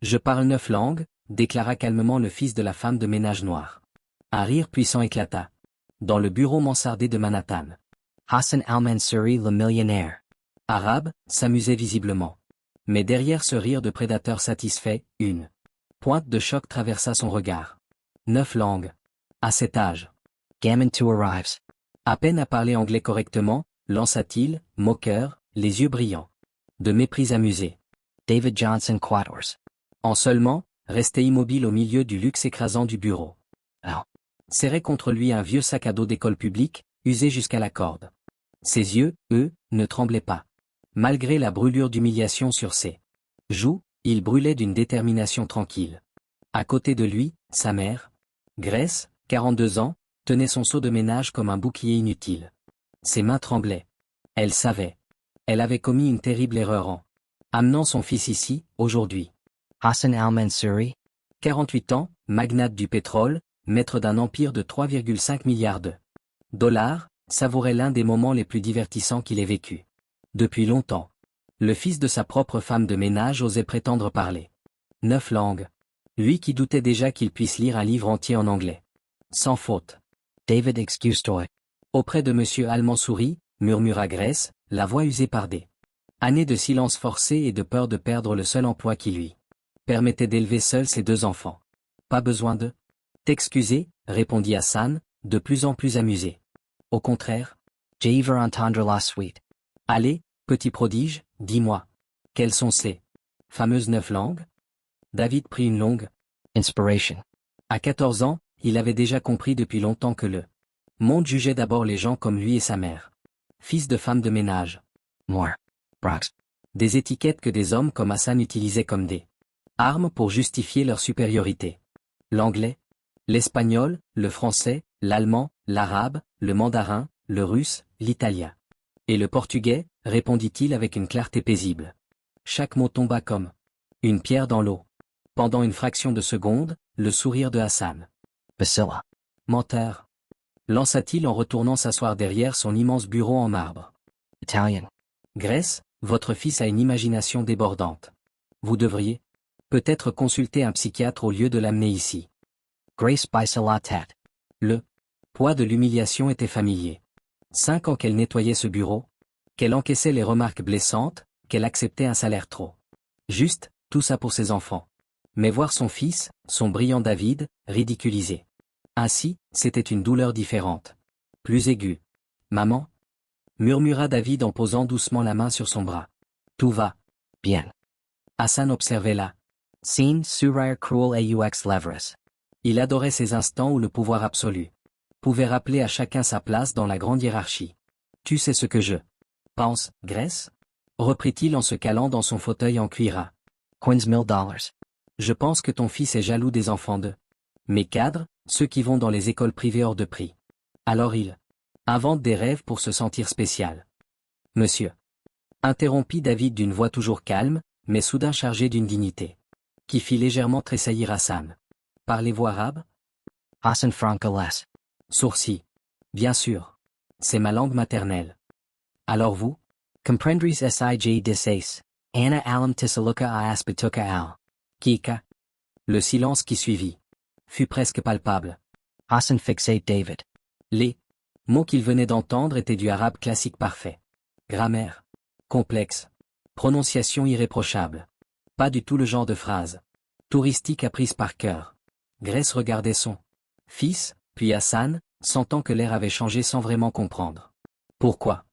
Je parle 9 langues, déclara calmement le fils de la femme de ménage noire. Un rire puissant éclata. Dans le bureau mansardé de Manhattan. Hassan al-Mansouri, le millionnaire arabe, s'amusait visiblement. Mais derrière ce rire de prédateur satisfait, une pointe de choc traversa son regard. 9 langues. À cet âge. Gammon to arrives. À peine à parler anglais correctement, lança-t-il, moqueur, les yeux brillants. De mépris amusé. David Johnson Quatorze. En seulement, restait immobile au milieu du luxe écrasant du bureau. Alors, serrait contre lui un vieux sac à dos d'école publique, usé jusqu'à la corde. Ses yeux, eux, ne tremblaient pas. Malgré la brûlure d'humiliation sur ses joues, il brûlait d'une détermination tranquille. À côté de lui, sa mère, Grace, 42 ans, tenait son seau de ménage comme un bouclier inutile. Ses mains tremblaient. Elle savait. Elle avait commis une terrible erreur en amenant son fils ici, aujourd'hui. Hassan al-Mansouri, 48 ans, magnate du pétrole, maître d'un empire de 3,5 milliards de dollars, savourait l'un des moments les plus divertissants qu'il ait vécu. Depuis longtemps. Le fils de sa propre femme de ménage osait prétendre parler 9 langues. Lui qui doutait déjà qu'il puisse lire un livre entier en anglais. Sans faute. David excuse-toi. Auprès de monsieur al-Mansouri, murmura Grace, la voix usée par des années de silence forcé et de peur de perdre le seul emploi qui lui permettait d'élever seul ses 2 enfants. Pas besoin de t'excuser, répondit Hassan, de plus en plus amusé. Au contraire, j'ai veux entendre la suite. Allez, petit prodige, dis-moi. Quelles sont ces fameuses 9 langues? David prit une longue inspiration. À 14 ans, il avait déjà compris depuis longtemps que le monde jugeait d'abord les gens comme lui et sa mère. Fils de femme de ménage. Moi. Brax. Des étiquettes que des hommes comme Hassan utilisaient comme des armes pour justifier leur supériorité. L'anglais, l'espagnol, le français, l'allemand, l'arabe, le mandarin, le russe, l'italien. Et le portugais, répondit-il avec une clarté paisible. Chaque mot tomba comme une pierre dans l'eau. Pendant une fraction de seconde, le sourire de Hassan. Bacilla. Menteur. Lança-t-il en retournant s'asseoir derrière son immense bureau en marbre. Italien. Grace, votre fils a une imagination débordante. Vous devriez peut-être consulter un psychiatre au lieu de l'amener ici. Grace baissa la tête. Le poids de l'humiliation était familier. 5 ans qu'elle nettoyait ce bureau, qu'elle encaissait les remarques blessantes, qu'elle acceptait un salaire trop juste, tout ça pour ses enfants. Mais voir son fils, son brillant David, ridiculisé. Ainsi, c'était une douleur différente. Plus aiguë. Maman? Murmura David en posant doucement la main sur son bras. Tout va bien. Hassan observait la scène sourire cruel aux lèvres. Il adorait ces instants où le pouvoir absolu pouvait rappeler à chacun sa place dans la grande hiérarchie. Tu sais ce que je pense, Grace? Reprit-il en se calant dans son fauteuil en cuir. $15,000. Je pense que ton fils est jaloux des enfants de mes cadres, ceux qui vont dans les écoles privées hors de prix. Alors il invente des rêves pour se sentir spécial. Monsieur. Interrompit David d'une voix toujours calme, mais soudain chargée d'une dignité, qui fit légèrement tressaillir Hassan. Parlez-vous arabe? Hassan Francolas. Sourcil. Bien sûr. C'est ma langue maternelle. Alors vous? Comprendris sij 16. Anna alam tisaluka a aspituka al. Kika. Le silence qui suivit fut presque palpable. Hassan fixait David. Les mots qu'il venait d'entendre étaient du arabe classique parfait. Grammaire complexe. Prononciation irréprochable. Pas du tout le genre de phrase touristique apprise par cœur. Grace regardait son fils, puis Hassan, sentant que l'air avait changé sans vraiment comprendre. Pourquoi?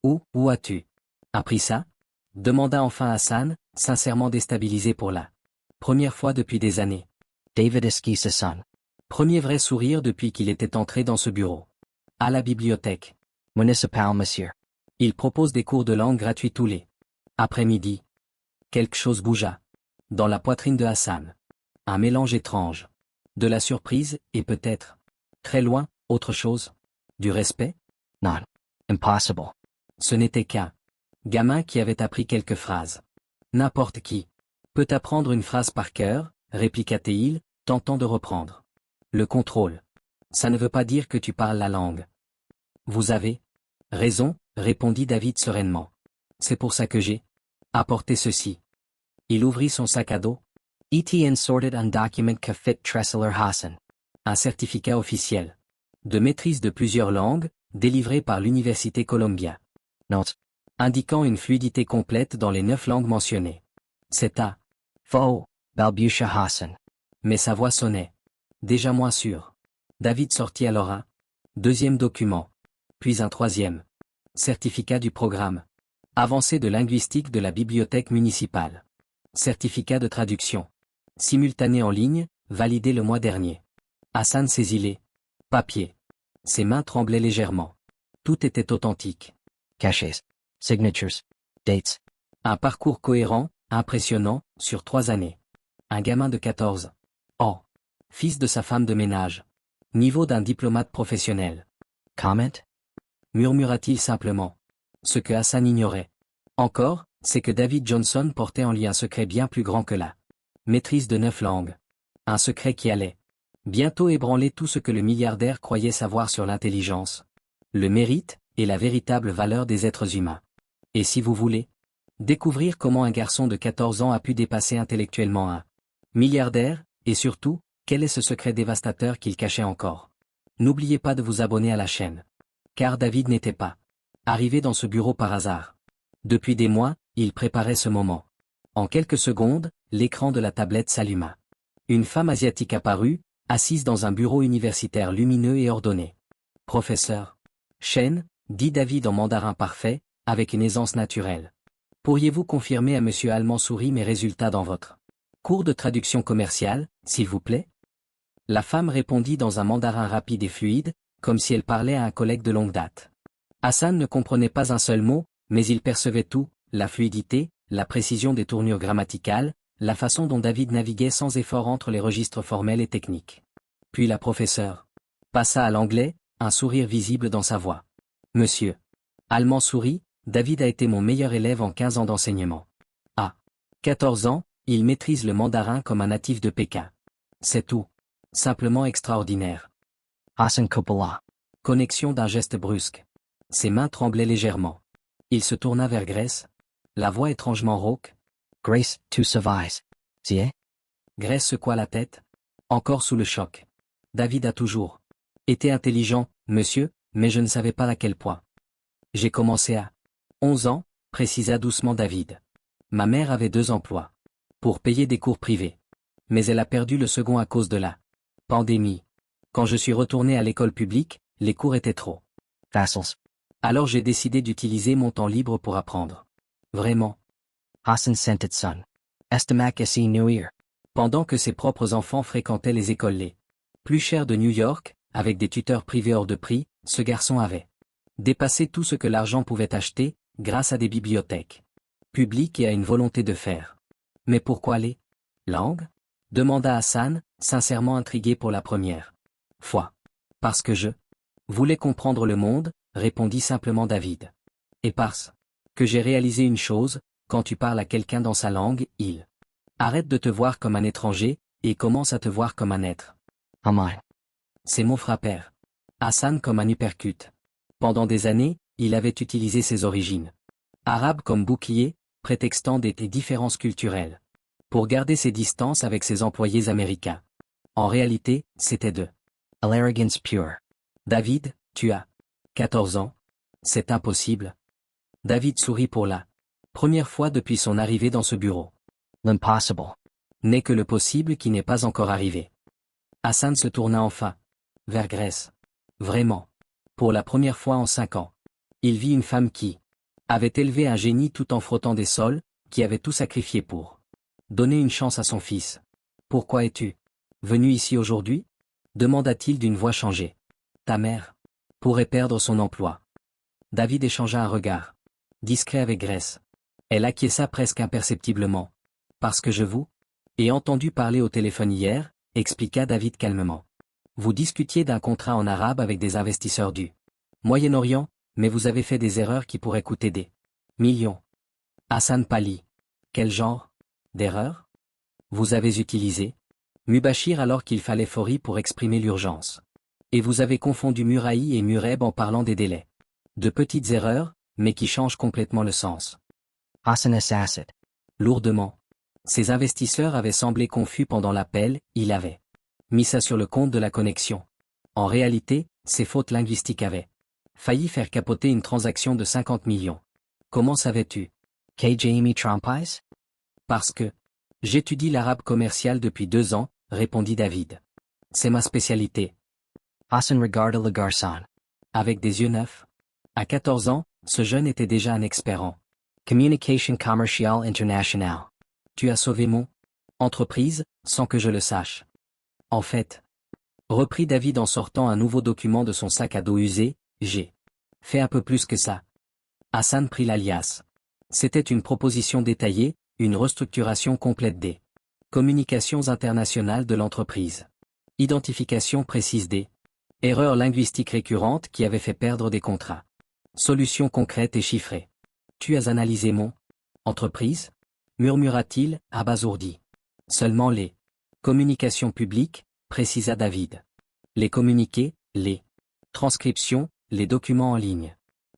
Où as-tu appris ça? Demanda enfin Hassan, sincèrement déstabilisé pour la première fois depuis des années. David esquisse son premier vrai sourire depuis qu'il était entré dans ce bureau. À la bibliothèque municipale, monsieur. Il propose des cours de langue gratuits tous les après-midi. Quelque chose bougea dans la poitrine de Hassan. Un mélange étrange. De la surprise, et peut-être, très loin, autre chose. Du respect? Non. Impossible. Ce n'était qu'un gamin qui avait appris quelques phrases. N'importe qui peut apprendre une phrase par cœur, répliqua-t-il, tentant de reprendre le contrôle. Ça ne veut pas dire que tu parles la langue. Vous avez raison, répondit David sereinement. C'est pour ça que j'ai apporté ceci. Il ouvrit son sac à dos. ETN sorted un document Kafit Tressler Hassan. Un certificat officiel de maîtrise de plusieurs langues, délivré par l'Université Columbia. Note. Indiquant une fluidité complète dans les 9 langues mentionnées. C'est à faux, balbutia Hassan. Mais sa voix sonnait. Déjà moins sûre. David sortit alors un deuxième document. Puis un troisième. Certificat du programme. Avancée de linguistique de la bibliothèque municipale. Certificat de traduction. Simultané en ligne, validé le mois dernier. Hassan saisit les papiers. Ses mains tremblaient légèrement. Tout était authentique. Caches. Signatures. Dates. Un parcours cohérent, impressionnant, sur 3 années. Un gamin de 14 ans. Fils de sa femme de ménage. Niveau d'un diplomate professionnel. Comment? Murmura-t-il simplement. Ce que Hassan ignorait. Encore, c'est que David Johnson portait en lui un secret bien plus grand que la maîtrise de 9 langues. Un secret qui allait bientôt ébranler tout ce que le milliardaire croyait savoir sur l'intelligence, le mérite, et la véritable valeur des êtres humains. Et si vous voulez découvrir comment un garçon de 14 ans a pu dépasser intellectuellement un milliardaire, et surtout, quel est ce secret dévastateur qu'il cachait encore. N'oubliez pas de vous abonner à la chaîne. Car David n'était pas arrivé dans ce bureau par hasard. Depuis des mois, il préparait ce moment. En quelques secondes, l'écran de la tablette s'alluma. Une femme asiatique apparut, assise dans un bureau universitaire lumineux et ordonné. Professeur Chen, dit David en mandarin parfait, avec une aisance naturelle. Pourriez-vous confirmer à Monsieur Al-Mansouri mes résultats dans votre cours de traduction commerciale, s'il vous plaît? La femme répondit dans un mandarin rapide et fluide, comme si elle parlait à un collègue de longue date. Hassan ne comprenait pas un seul mot, mais il percevait tout, la fluidité, la précision des tournures grammaticales, la façon dont David naviguait sans effort entre les registres formels et techniques. Puis la professeure passa à l'anglais, un sourire visible dans sa voix. Monsieur Al-Mansouri, David a été mon meilleur élève en 15 ans d'enseignement. À 14 ans, il maîtrise le mandarin comme un natif de Pékin. C'est tout. Simplement extraordinaire. Hassan Coppola. Connexion d'un geste brusque. Ses mains tremblaient légèrement. Il se tourna vers Grace. La voix étrangement rauque. Grace, tu survives. Si? Grace secoua la tête. Encore sous le choc. David a toujours été intelligent, monsieur, mais je ne savais pas à quel point. J'ai commencé à 11 ans, précisa doucement David. Ma mère avait 2 emplois. Pour payer des cours privés. Mais elle a perdu le second à cause de la pandémie. Quand je suis retourné à l'école publique, les cours étaient trop faciles. Alors j'ai décidé d'utiliser mon temps libre pour apprendre. Vraiment. Hassan sentait son estomac si nouir. Pendant que ses propres enfants fréquentaient les écoles les plus chères de New York, avec des tuteurs privés hors de prix, ce garçon avait dépassé tout ce que l'argent pouvait acheter, grâce à des bibliothèques publiques et à une volonté de faire. Mais pourquoi les langues? Demanda Hassan, sincèrement intrigué pour la première fois. Parce que je voulais comprendre le monde, répondit simplement David. Et parce que j'ai réalisé une chose, quand tu parles à quelqu'un dans sa langue, il arrête de te voir comme un étranger, et commence à te voir comme un être. Ces mots frappèrent Hassan comme un uppercut. Pendant des années, il avait utilisé ses origines arabes comme bouclier, prétextant des différences culturelles, pour garder ses distances avec ses employés américains. En réalité, c'était de l'arrogance pure. David, tu as 14 ans. C'est impossible. David sourit pour la première fois depuis son arrivée dans ce bureau. L'impossible n'est que le possible qui n'est pas encore arrivé. Hassan se tourna enfin vers Grace. Vraiment. Pour la première fois en 5 ans. Il vit une femme qui avait élevé un génie tout en frottant des sols, qui avait tout sacrifié pour donner une chance à son fils. Pourquoi es-tu venu ici aujourd'hui? Demanda-t-il d'une voix changée. Ta mère pourrait perdre son emploi. David échangea un regard discret avec Grace. Elle acquiesça presque imperceptiblement. Parce que je vous ai entendu parler au téléphone hier, expliqua David calmement. Vous discutiez d'un contrat en arabe avec des investisseurs du Moyen-Orient, mais vous avez fait des erreurs qui pourraient coûter des millions. Hassan pâlit. Quel genre d'erreur? Vous avez utilisé Mubashir alors qu'il fallait Fori pour exprimer l'urgence. Et vous avez confondu Muraï et Mureb en parlant des délais. De petites erreurs, mais qui changent complètement le sens. Hassan assassin. Lourdement. Ses investisseurs avaient semblé confus pendant l'appel, il avait mis ça sur le compte de la connexion. En réalité, ses fautes linguistiques avaient failli faire capoter une transaction de 50 millions. Comment savais-tu? KJME Trumpis? Parce que j'étudie l'arabe commercial depuis 2 ans, répondit David. C'est ma spécialité. Hassan regarda le garçon. Avec des yeux neufs. À 14 ans, ce jeune était déjà un expert en Communication Commercial International. Tu as sauvé mon entreprise, sans que je le sache. En fait, reprit David en sortant un nouveau document de son sac à dos usé, j'ai fait un peu plus que ça. Hassan prit l'alias. C'était une proposition détaillée, une restructuration complète des communications internationales de l'entreprise. Identification précise des erreurs linguistiques récurrentes qui avaient fait perdre des contrats. Solutions concrètes et chiffrées. Tu as analysé mon entreprise? Murmura-t-il, abasourdi. Seulement les communications publiques, précisa David. Les communiqués, les transcriptions, les documents en ligne.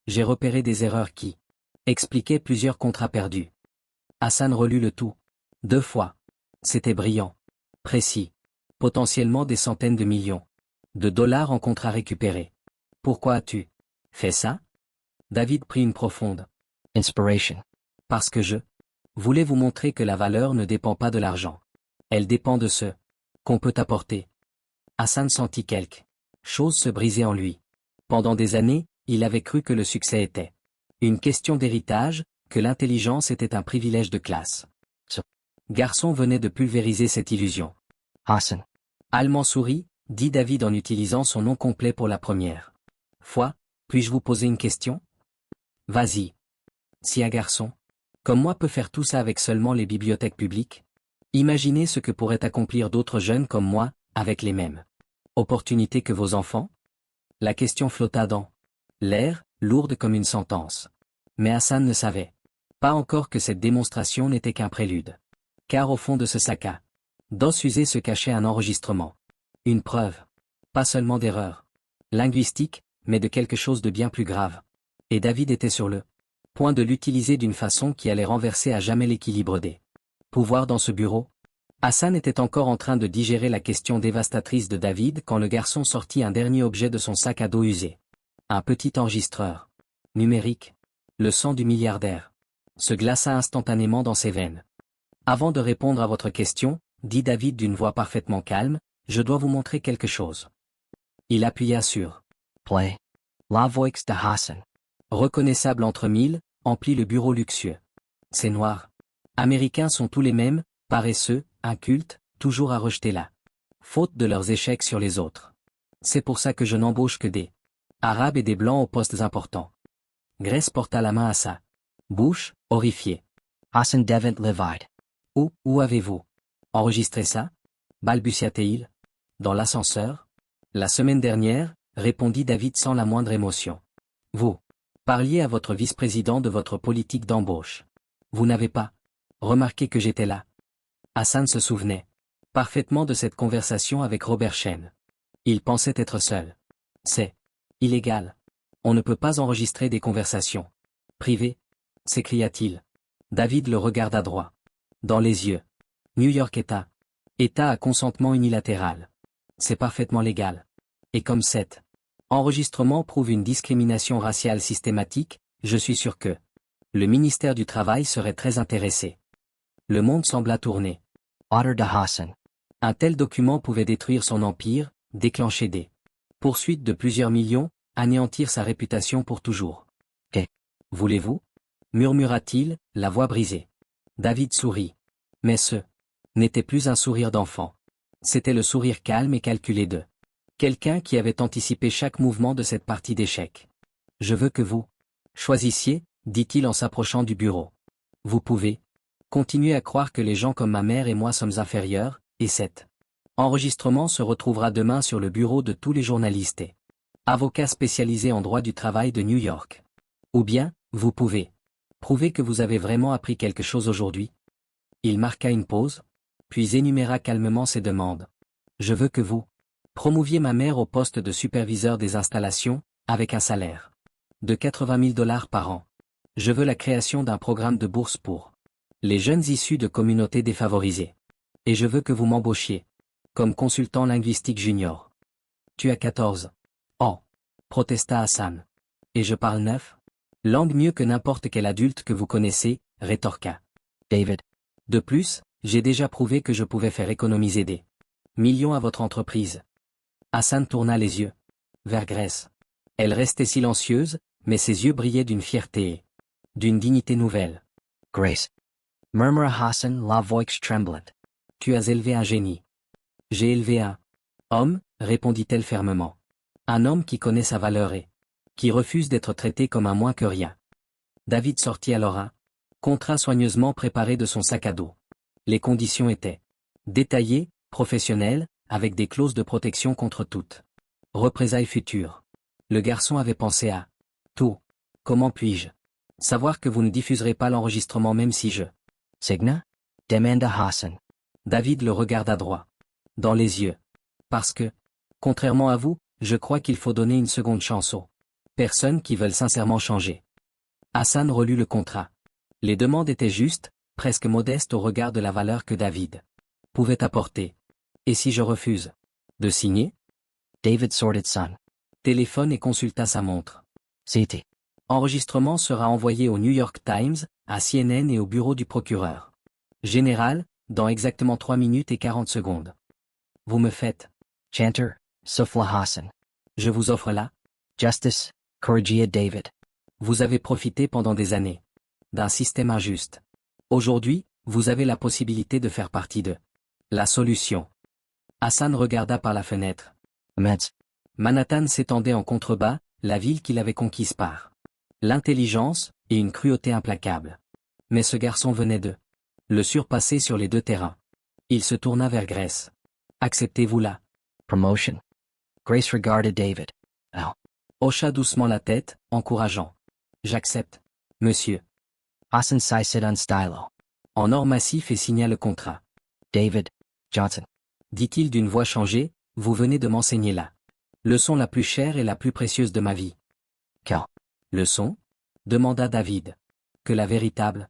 J'ai repéré des erreurs qui expliquaient plusieurs contrats perdus. Hassan relut le tout 2 fois. C'était brillant. Précis. Potentiellement des centaines de millions de dollars en contrats récupérés. Pourquoi as-tu fait ça? David prit une profonde inspiration. Parce que je voulais vous montrer que la valeur ne dépend pas de l'argent. Elle dépend de ce qu'on peut apporter. Hassan sentit quelque chose se briser en lui. Pendant des années, il avait cru que le succès était une question d'héritage, que l'intelligence était un privilège de classe. Ce garçon venait de pulvériser cette illusion. Hassan. Allemand sourit, dit David en utilisant son nom complet pour la première fois. Puis-je vous poser une question? Vas-y. Si un garçon comme moi peut faire tout ça avec seulement les bibliothèques publiques, imaginez ce que pourraient accomplir d'autres jeunes comme moi, avec les mêmes opportunités que vos enfants? La question flotta dans l'air, lourde comme une sentence. Mais Hassan ne savait pas encore que cette démonstration n'était qu'un prélude. Car au fond de ce sac à dos usé se cachait un enregistrement. Une preuve. Pas seulement d'erreur linguistique, mais de quelque chose de bien plus grave. Et David était sur le point de l'utiliser d'une façon qui allait renverser à jamais l'équilibre des pouvoirs dans ce bureau. Hassan était encore en train de digérer la question dévastatrice de David quand le garçon sortit un dernier objet de son sac à dos usé. Un petit enregistreur numérique. Le sang du milliardaire se glaça instantanément dans ses veines. Avant de répondre à votre question, dit David d'une voix parfaitement calme, je dois vous montrer quelque chose. Il appuya sur Play. La voix de Hassan. Reconnaissable entre mille, emplit le bureau luxueux. Ces noirs américains sont tous les mêmes, paresseux, incultes, toujours à rejeter la faute de leurs échecs sur les autres. C'est pour ça que je n'embauche que des Arabes et des Blancs aux postes importants. Grace porta la main à sa bouche, horrifié. Hassan devint livide. Où avez-vous enregistré ça? Balbutia-t-il. Dans l'ascenseur? La semaine dernière, répondit David sans la moindre émotion. Vous parliez à votre vice-président de votre politique d'embauche. Vous n'avez pas remarqué que j'étais là. Hassan se souvenait parfaitement de cette conversation avec Robert Chen. Il pensait être seul. C'est illégal. On ne peut pas enregistrer des conversations privées, s'écria-t-il. David le regarda droit dans les yeux. New York État à consentement unilatéral. C'est parfaitement légal. Et comme cet enregistrement prouve une discrimination raciale systématique, je suis sûr que le ministère du Travail serait très intéressé. Le monde sembla tourner. Otter de Hassan. Un tel document pouvait détruire son empire, déclencher des poursuites de plusieurs millions, anéantir sa réputation pour toujours. Eh. Voulez-vous? Murmura-t-il, la voix brisée. David sourit. Mais ce n'était plus un sourire d'enfant. C'était le sourire calme et calculé de quelqu'un qui avait anticipé chaque mouvement de cette partie d'échecs. Je veux que vous choisissiez, dit-il en s'approchant du bureau. Vous pouvez continuer à croire que les gens comme ma mère et moi sommes inférieurs, et cet enregistrement se retrouvera demain sur le bureau de tous les journalistes et avocats spécialisés en droit du travail de New York. Ou bien, vous pouvez prouver que vous avez vraiment appris quelque chose aujourd'hui. Il marqua une pause, puis énuméra calmement ses demandes. Je veux que vous promouviez ma mère au poste de superviseur des installations, avec un salaire de 80 000 $ par an. Je veux la création d'un programme de bourse pour Les jeunes issus de communautés défavorisées. Et je veux que vous m'embauchiez. Comme consultant linguistique junior. Tu as 14 ans. Protesta Hassan. Et je parle 9 langues mieux que n'importe quel adulte que vous connaissez, rétorqua David. De plus, j'ai déjà prouvé que je pouvais faire économiser des millions à votre entreprise. Hassan tourna les yeux vers Grace. Elle restait silencieuse, mais ses yeux brillaient d'une fierté et d'une dignité nouvelle. Grace. Murmura Hassan, la voix tremblante. Tu as élevé un génie. J'ai élevé un homme, répondit-elle fermement. Un homme qui connaît sa valeur et qui refuse d'être traité comme un moins que rien. David sortit alors un contrat soigneusement préparé de son sac à dos. Les conditions étaient détaillées, professionnelles, avec des clauses de protection contre toutes représailles futures. Le garçon avait pensé à tout. Comment puis-je savoir que vous ne diffuserez pas l'enregistrement même si je Signa? Demanda Hassan. David le regarda droit dans les yeux. Parce que, contrairement à vous, je crois qu'il faut donner une seconde chance aux personnes qui veulent sincèrement changer. Hassan relut le contrat. Les demandes étaient justes, presque modestes au regard de la valeur que David pouvait apporter. Et si je refuse de signer? David sorted son Téléphone et consulta sa montre. CT. Enregistrement sera envoyé au New York Times, à CNN et au bureau du procureur général, dans exactement 3 minutes et 40 secondes. Vous me faites Chanter, Souffla Hassan. Je vous offre là. Justice, Corrigia David. Vous avez profité pendant des années d'un système injuste. Aujourd'hui, vous avez la possibilité de faire partie de la solution. Hassan regarda par la fenêtre. Meds. Manhattan s'étendait en contrebas, la ville qu'il avait conquise par l'intelligence et une cruauté implacable. Mais ce garçon venait de le surpasser sur les 2 terrains. Il se tourna vers Grace. Acceptez-vous la Promotion. Grace regarded David. Oh. Hocha doucement la tête, encourageant. J'accepte, monsieur. Hassan sit on stylo. En or massif et signa le contrat. David Johnson. Dit-il d'une voix changée, vous venez de m'enseigner la leçon la plus chère et la plus précieuse de ma vie. Quelle Leçon? Demanda David. Que la véritable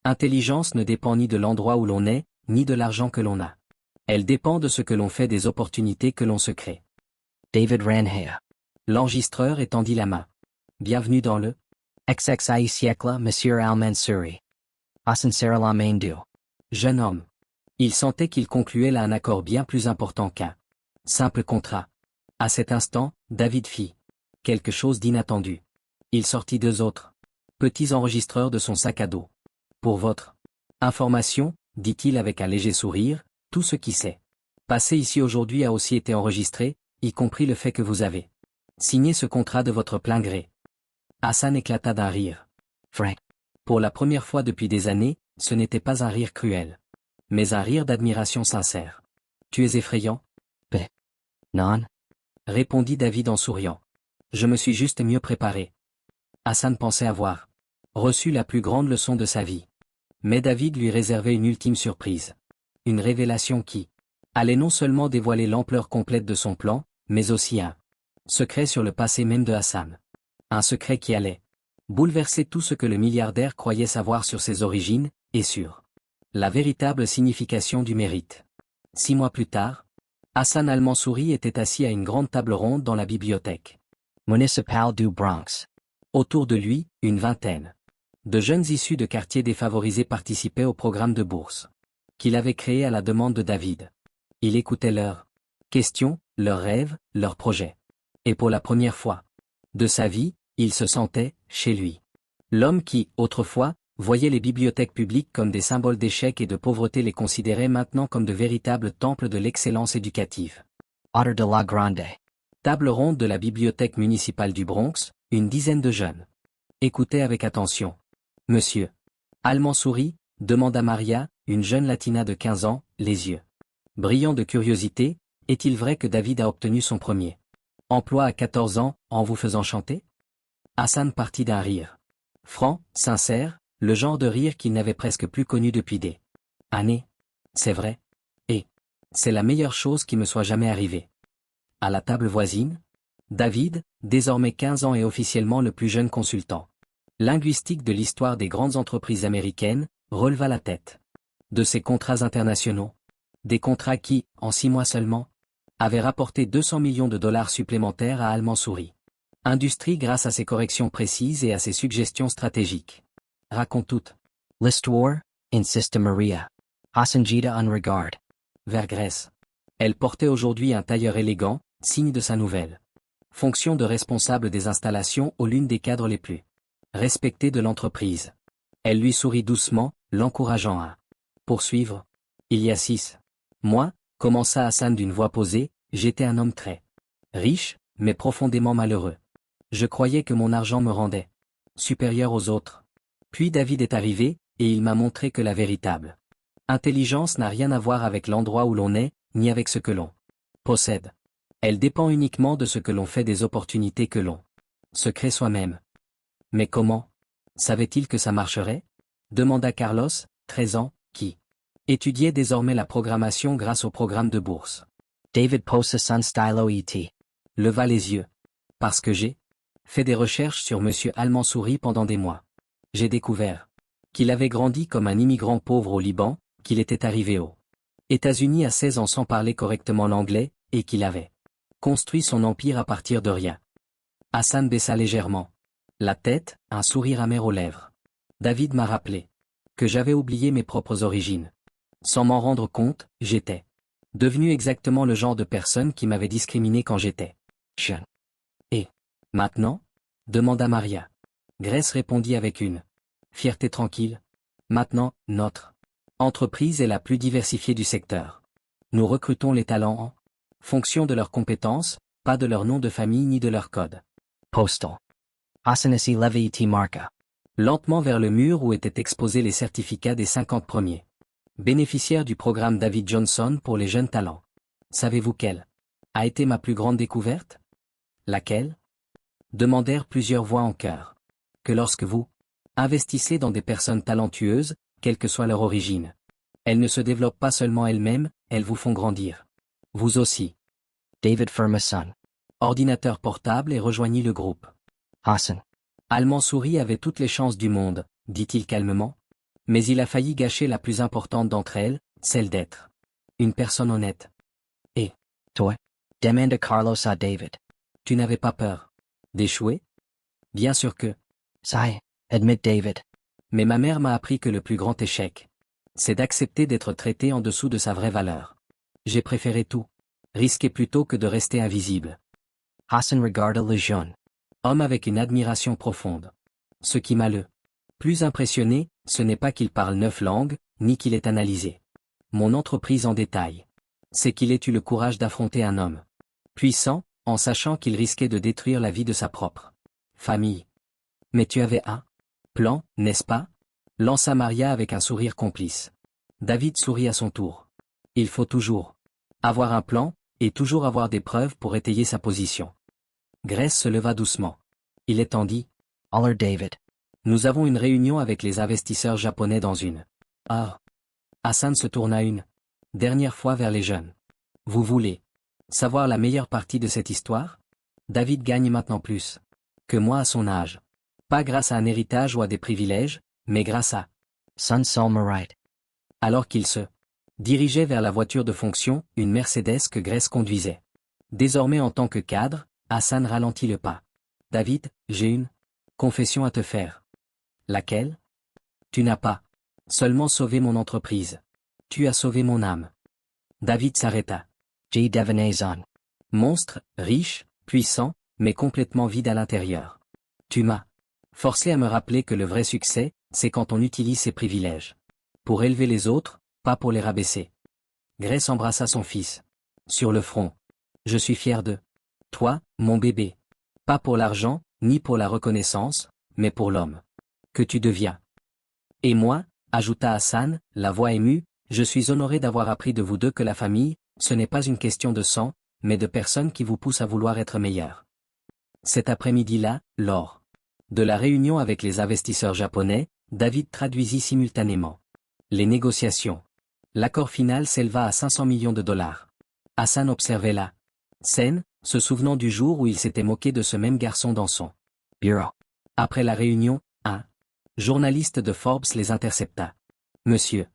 intelligence ne dépend ni de l'endroit où l'on est, ni de l'argent que l'on a. Elle dépend de ce que l'on fait des opportunités que l'on se crée. David Ranhea. L'enregistreur étendit la main. Bienvenue dans le XXI siècle, Monsieur Al-Mansouri. Hassan serra la main du jeune homme. Il sentait qu'il concluait là un accord bien plus important qu'un simple contrat. À cet instant, David fit quelque chose d'inattendu. Il sortit 2 autres petits enregistreurs de son sac à dos. Pour votre information, dit-il avec un léger sourire, tout ce qui s'est passé ici aujourd'hui a aussi été enregistré, y compris le fait que vous avez signé ce contrat de votre plein gré. Hassan éclata d'un rire. Frank. Pour la première fois depuis des années, ce n'était pas un rire cruel, mais un rire d'admiration sincère. Tu es effrayant? Non. Répondit David en souriant. Je me suis juste mieux préparé. Hassan pensait avoir reçu la plus grande leçon de sa vie. Mais David lui réservait une ultime surprise. Une révélation qui allait non seulement dévoiler l'ampleur complète de son plan, mais aussi un secret sur le passé même de Hassan. Un secret qui allait bouleverser tout ce que le milliardaire croyait savoir sur ses origines, et sur la véritable signification du mérite. 6 mois plus tard, Hassan Al-Mansouri était assis à une grande table ronde dans la bibliothèque Municipal du Bronx. Autour de lui, une vingtaine de jeunes issus de quartiers défavorisés participaient au programme de bourse qu'il avait créé à la demande de David. Il écoutait leurs questions, leurs rêves, leurs projets. Et pour la première fois de sa vie, il se sentait chez lui. L'homme qui, autrefois, voyait les bibliothèques publiques comme des symboles d'échec et de pauvreté les considérait maintenant comme de véritables temples de l'excellence éducative. Otter de la Grande. Table ronde de la bibliothèque municipale du Bronx, une dizaine de jeunes écoutaient avec attention. Monsieur Al-Mansouri, demanda Maria, une jeune latina de 15 ans, les yeux brillants de curiosité, est-il vrai que David a obtenu son premier emploi à 14 ans, en vous faisant chanter? Hassan partit d'un rire franc, sincère, le genre de rire qu'il n'avait presque plus connu depuis des années. C'est vrai. Et c'est la meilleure chose qui me soit jamais arrivée. À la table voisine, David, désormais 15 ans et officiellement le plus jeune consultant linguistique de l'histoire des grandes entreprises américaines, releva la tête. De ces contrats internationaux. Des contrats qui, en 6 mois seulement, avaient rapporté 200 millions de dollars supplémentaires à Al-Mansouri. Industrie grâce à ses corrections précises et à ses suggestions stratégiques. Raconte tout. List war, insista Maria. Hassan Jida on regard. Vers Grèce. Elle portait aujourd'hui un tailleur élégant, signe de sa nouvelle fonction de responsable des installations au l'une des cadres les plus respectés de l'entreprise. Elle lui sourit doucement, l'encourageant à poursuivre. Il y a 6 mois, commença Hassan d'une voix posée, j'étais un homme très riche, mais profondément malheureux. Je croyais que mon argent me rendait supérieur aux autres. Puis David est arrivé, et il m'a montré que la véritable intelligence n'a rien à voir avec l'endroit où l'on est, ni avec ce que l'on possède. Elle dépend uniquement de ce que l'on fait des opportunités que l'on se crée soi-même. Mais comment savait-il que ça marcherait? Demanda Carlos, 13 ans, qui étudiait désormais la programmation grâce au programme de bourse. David posa son stylo et leva les yeux. Parce que j'ai fait des recherches sur Monsieur Al-Mansouri pendant des mois. J'ai découvert qu'il avait grandi comme un immigrant pauvre au Liban, qu'il était arrivé aux États-Unis à 16 ans sans parler correctement l'anglais, et qu'il avait construit son empire à partir de rien. Hassan baissa légèrement la tête, un sourire amer aux lèvres. David m'a rappelé que j'avais oublié mes propres origines. Sans m'en rendre compte, j'étais devenu exactement le genre de personne qui m'avait discriminé quand j'étais jeune. Et maintenant? Demanda Maria. Grace répondit avec une fierté tranquille. Maintenant, notre entreprise est la plus diversifiée du secteur. Nous recrutons les talents en fonction de leurs compétences, pas de leur nom de famille ni de leur code postal. Hassanasi Levi marca. Lentement vers le mur où étaient exposés les certificats des 50 premiers bénéficiaires du programme David Johnson pour les jeunes talents. Savez-vous quelle a été ma plus grande découverte? Laquelle? Demandèrent plusieurs voix en chœur. Que lorsque vous investissez dans des personnes talentueuses, quelle que soit leur origine, elles ne se développent pas seulement elles-mêmes, elles vous font grandir. Vous aussi. David Fermason. Ordinateur portable et rejoignit le groupe. Hassan. Al-Mansouri avait toutes les chances du monde, dit-il calmement. Mais il a failli gâcher la plus importante d'entre elles, celle d'être une personne honnête. Et toi? Demanda Carlos à David. Tu n'avais pas peur d'échouer? Bien sûr que. Si, admit David. Mais ma mère m'a appris que le plus grand échec, c'est d'accepter d'être traité en dessous de sa vraie valeur. J'ai préféré tout risquer plutôt que de rester invisible. Hassan regarda le jeune homme avec une admiration profonde. Ce qui m'a le plus impressionné, ce n'est pas qu'il parle 9 langues, ni qu'il ait analysé mon entreprise en détail. C'est qu'il ait eu le courage d'affronter un homme puissant, en sachant qu'il risquait de détruire la vie de sa propre famille. Mais tu avais un plan, n'est-ce pas? Lança Maria avec un sourire complice. David sourit à son tour. Il faut toujours avoir un plan, et toujours avoir des preuves pour étayer sa position. Grace se leva doucement. Il étendit. Alors David. Nous avons une réunion avec les investisseurs japonais dans une heure. Hassan se tourna une dernière fois vers les jeunes. Vous voulez savoir la meilleure partie de cette histoire? David gagne maintenant plus que moi à son âge. Pas grâce à un héritage ou à des privilèges, mais grâce à Son Solmarite. Alors qu'il se dirigeait vers la voiture de fonction, une Mercedes que Grace conduisait. Désormais en tant que cadre, Hassan ralentit le pas. David, j'ai une confession à te faire. Laquelle? Tu n'as pas seulement sauvé mon entreprise. Tu as sauvé mon âme. David s'arrêta. J. Devenaison. Monstre, riche, puissant, mais complètement vide à l'intérieur. Tu m'as forcé à me rappeler que le vrai succès, c'est quand on utilise ses privilèges pour élever les autres, pas pour les rabaisser. Grace embrassa son fils. Sur le front. Je suis fier de toi, mon bébé. Pas pour l'argent, ni pour la reconnaissance, mais pour l'homme que tu deviens. Et moi, ajouta Hassan, la voix émue, je suis honoré d'avoir appris de vous deux que la famille, ce n'est pas une question de sang, mais de personnes qui vous poussent à vouloir être meilleurs. Cet après-midi-là, lors de la réunion avec les investisseurs japonais, David traduisit simultanément les négociations. L'accord final s'éleva à 500 millions de dollars. Hassan observait la scène, se souvenant du jour où il s'était moqué de ce même garçon dans son bureau. Après la réunion, un journaliste de Forbes les intercepta. Monsieur.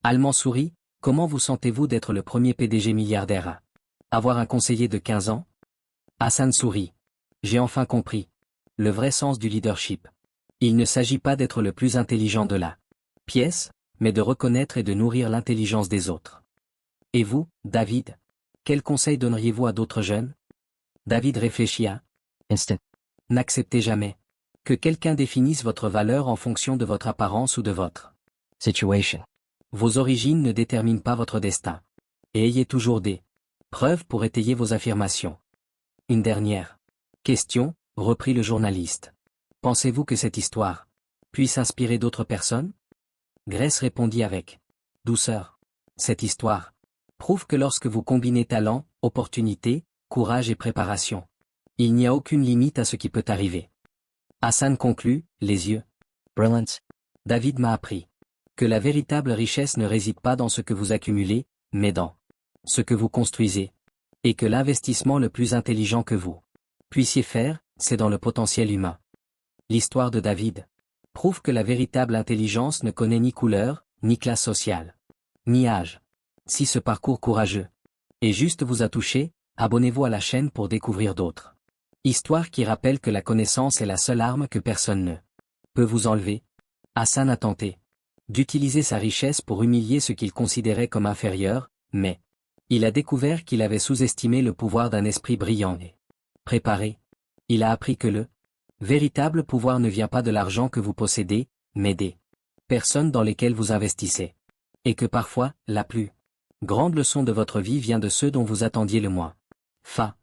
Al-Mansouri, comment vous sentez-vous d'être le premier PDG milliardaire à avoir un conseiller de 15 ans? Hassan sourit. J'ai enfin compris. Le vrai sens du leadership. Il ne s'agit pas d'être le plus intelligent de la pièce, mais de reconnaître et de nourrir l'intelligence des autres. Et vous, David? Quel conseil donneriez-vous à d'autres jeunes? David réfléchit à Instant. N'acceptez jamais que quelqu'un définisse votre valeur en fonction de votre apparence ou de votre Situation. Vos origines ne déterminent pas votre destin. Et ayez toujours des preuves pour étayer vos affirmations. Une dernière question, reprit le journaliste. Pensez-vous que cette histoire puisse inspirer d'autres personnes? Grace répondit avec douceur. Cette histoire prouve que lorsque vous combinez talent, opportunité, courage et préparation, il n'y a aucune limite à ce qui peut arriver. Hassan conclut, les yeux. Brilliant. David m'a appris que la véritable richesse ne réside pas dans ce que vous accumulez, mais dans ce que vous construisez. Et que l'investissement le plus intelligent que vous puissiez faire, c'est dans le potentiel humain. L'histoire de David prouve que la véritable intelligence ne connaît ni couleur, ni classe sociale, ni âge. Si ce parcours courageux et juste vous a touché, abonnez-vous à la chaîne pour découvrir d'autres histoires qui rappellent que la connaissance est la seule arme que personne ne peut vous enlever. Hassan a tenté d'utiliser sa richesse pour humilier ce qu'il considérait comme inférieur, mais il a découvert qu'il avait sous-estimé le pouvoir d'un esprit brillant et préparé. Il a appris que le véritable pouvoir ne vient pas de l'argent que vous possédez, mais des personnes dans lesquelles vous investissez. Et que parfois, la plus grande leçon de votre vie vient de ceux dont vous attendiez le moins. Fin.